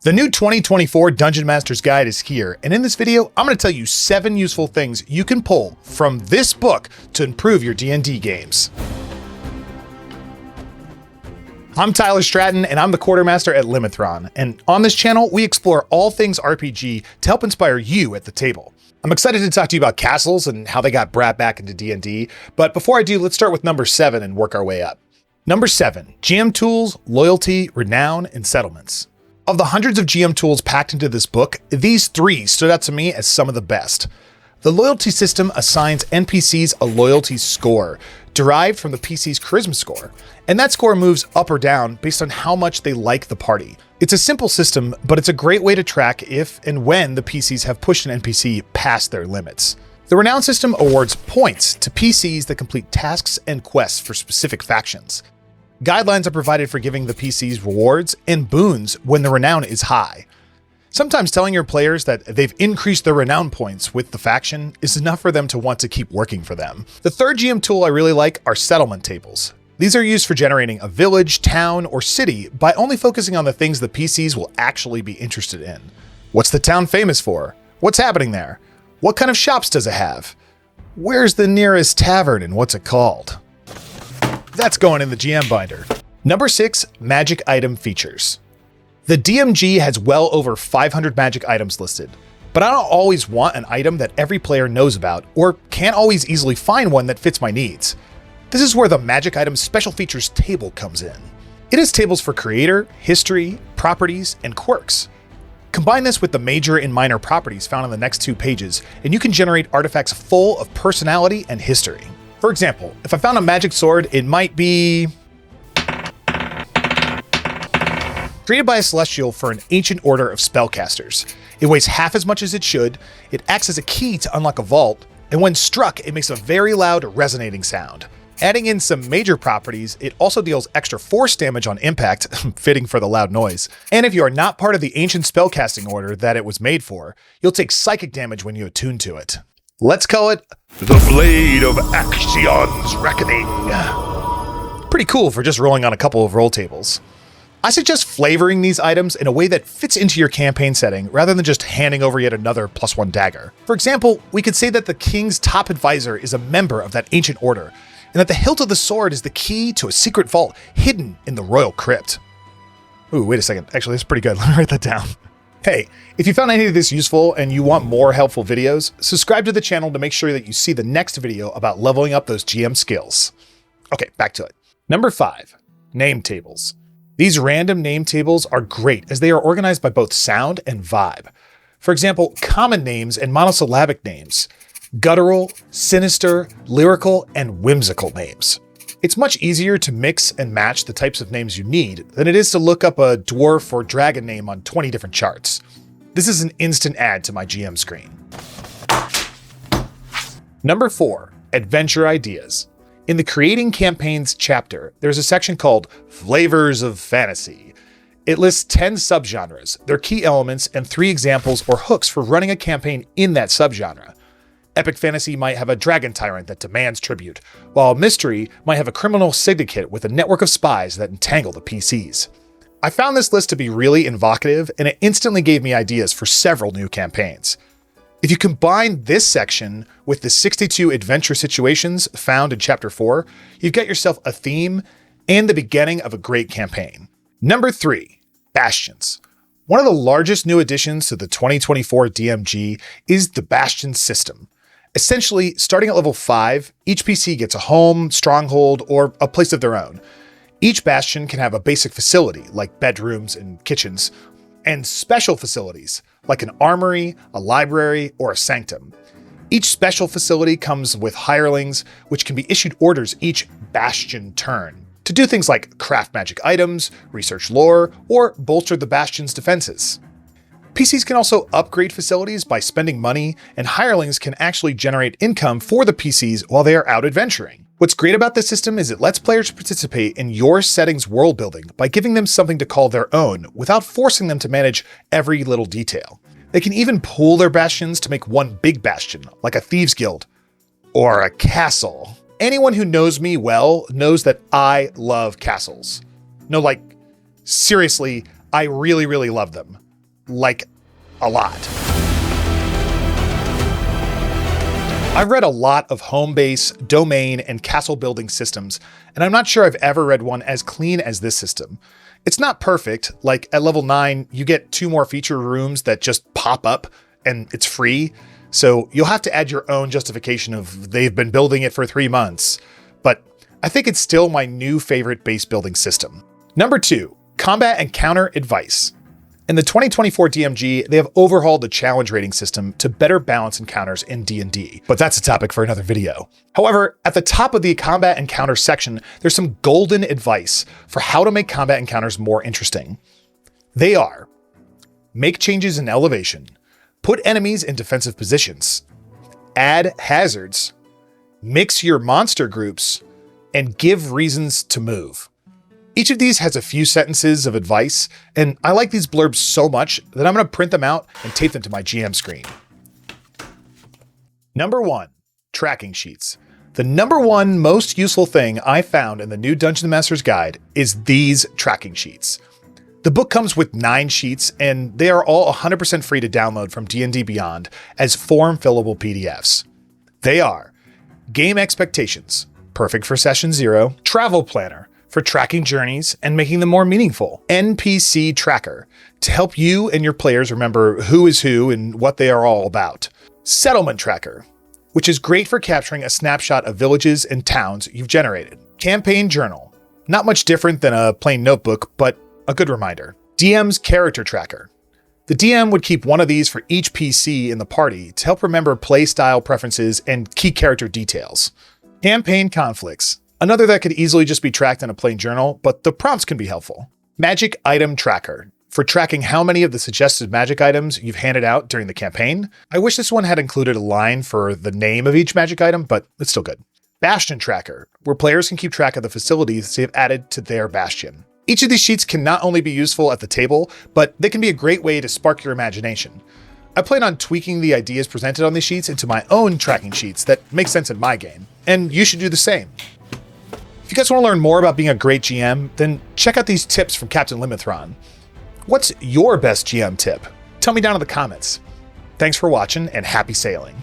The new 2024 Dungeon Master's Guide is here, and in this video, I'm going to tell you 7 useful things you can pull from this book to improve your D&D games. I'm Tyler Stratton, and I'm the Quartermaster at Limithron, and on this channel, we explore all things RPG to help inspire you at the table. I'm excited to talk to you about castles and how they got brought back into D&D, but before I do, let's start with number 7 and work our way up. Number 7, GM tools, loyalty, renown, and settlements. Of the hundreds of GM tools packed into this book, these 3 stood out to me as some of the best. The loyalty system assigns NPCs a loyalty score, derived from the PC's charisma score, and that score moves up or down based on how much they like the party. It's a simple system, but it's a great way to track if and when the PCs have pushed an NPC past their limits. The renown system awards points to PCs that complete tasks and quests for specific factions. Guidelines are provided for giving the PCs rewards and boons when the renown is high. Sometimes telling your players that they've increased their renown points with the faction is enough for them to want to keep working for them. The third GM tool I really like are settlement tables. These are used for generating a village, town, or city by only focusing on the things the PCs will actually be interested in. What's the town famous for? What's happening there? What kind of shops does it have? Where's the nearest tavern and what's it called? That's going in the GM binder. Number 6, magic item features. The DMG has well over 500 magic items listed, but I don't always want an item that every player knows about or can't always easily find one that fits my needs. This is where the magic items special features table comes in. It has tables for creator, history, properties, and quirks. Combine this with the major and minor properties found on the next 2 pages, and you can generate artifacts full of personality and history. For example, if I found a magic sword, it might be created by a celestial for an ancient order of spellcasters. It weighs half as much as it should, it acts as a key to unlock a vault, and when struck, it makes a very loud resonating sound. Adding in some major properties, it also deals extra force damage on impact, fitting for the loud noise. And if you are not part of the ancient spellcasting order that it was made for, you'll take psychic damage when you attune to it. Let's call it the Blade of Action's Reckoning. Pretty cool for just rolling on a couple of roll tables. I suggest flavoring these items in a way that fits into your campaign setting rather than just handing over yet another +1 dagger. For example, we could say that the king's top advisor is a member of that ancient order, and that the hilt of the sword is the key to a secret vault hidden in the royal crypt. Ooh, wait a second. Actually, that's pretty good. Let me write that down. Hey, if you found any of this useful and you want more helpful videos, subscribe to the channel to make sure that you see the next video about leveling up those GM skills. Okay, back to it. Number 5, name tables. These random name tables are great as they are organized by both sound and vibe. For example, common names and monosyllabic names, guttural, sinister, lyrical, and whimsical names. It's much easier to mix and match the types of names you need than it is to look up a dwarf or dragon name on 20 different charts. This is an instant add to my GM screen. Number 4, adventure ideas. In the Creating Campaigns chapter, there's a section called Flavors of Fantasy. It lists 10 subgenres, their key elements, and 3 examples or hooks for running a campaign in that subgenre. Epic fantasy might have a dragon tyrant that demands tribute, while mystery might have a criminal syndicate with a network of spies that entangle the PCs. I found this list to be really evocative, and it instantly gave me ideas for several new campaigns. If you combine this section with the 62 adventure situations found in Chapter 4, you've got yourself a theme and the beginning of a great campaign. Number 3, Bastions. One of the largest new additions to the 2024 DMG is the Bastions system. Essentially, starting at level 5, each PC gets a home, stronghold, or a place of their own. Each bastion can have a basic facility, like bedrooms and kitchens, and special facilities, like an armory, a library, or a sanctum. Each special facility comes with hirelings, which can be issued orders each bastion turn to do things like craft magic items, research lore, or bolster the bastion's defenses. PCs can also upgrade facilities by spending money, and hirelings can actually generate income for the PCs while they are out adventuring. What's great about this system is it lets players participate in your setting's world building by giving them something to call their own without forcing them to manage every little detail. They can even pool their bastions to make one big bastion, like a thieves guild or a castle. Anyone who knows me well knows that I love castles. No, like, seriously, I really, really love them. like a lot. I've read a lot of home base, domain, and castle building systems, and I'm not sure I've ever read one as clean as this system. It's not perfect, like at level 9, you get 2 more feature rooms that just pop up, and it's free, so you'll have to add your own justification of they've been building it for 3 months, but I think it's still my new favorite base building system. Number 2, combat and counter advice. In the 2024 DMG, they have overhauled the challenge rating system to better balance encounters in D&D, but that's a topic for another video. However, at the top of the combat encounter section, there's some golden advice for how to make combat encounters more interesting. They are: make changes in elevation, put enemies in defensive positions, add hazards, mix your monster groups, and give reasons to move. Each of these has a few sentences of advice, and I like these blurbs so much that I'm going to print them out and tape them to my GM screen. Number 1, tracking sheets. The number 1 most useful thing I found in the new Dungeon Master's Guide is these tracking sheets. The book comes with 9 sheets, and they are all 100% free to download from D&D Beyond as form-fillable PDFs. They are: Game Expectations, perfect for Session 0, Travel Planner, for tracking journeys and making them more meaningful, NPC Tracker, to help you and your players remember who is who and what they are all about, Settlement Tracker, which is great for capturing a snapshot of villages and towns you've generated, Campaign Journal, not much different than a plain notebook, but a good reminder, DM's Character Tracker. The DM would keep one of these for each PC in the party to help remember playstyle preferences and key character details, Campaign Conflicts, another that could easily just be tracked in a plain journal, but the prompts can be helpful. Magic Item Tracker, for tracking how many of the suggested magic items you've handed out during the campaign. I wish this one had included a line for the name of each magic item, but it's still good. Bastion Tracker, where players can keep track of the facilities they've added to their bastion. Each of these sheets can not only be useful at the table, but they can be a great way to spark your imagination. I plan on tweaking the ideas presented on these sheets into my own tracking sheets that make sense in my game, and you should do the same. If you guys want to learn more about being a great GM, then check out these tips from Captain Limithron. What's your best GM tip? Tell me down in the comments. Thanks for watching and happy sailing.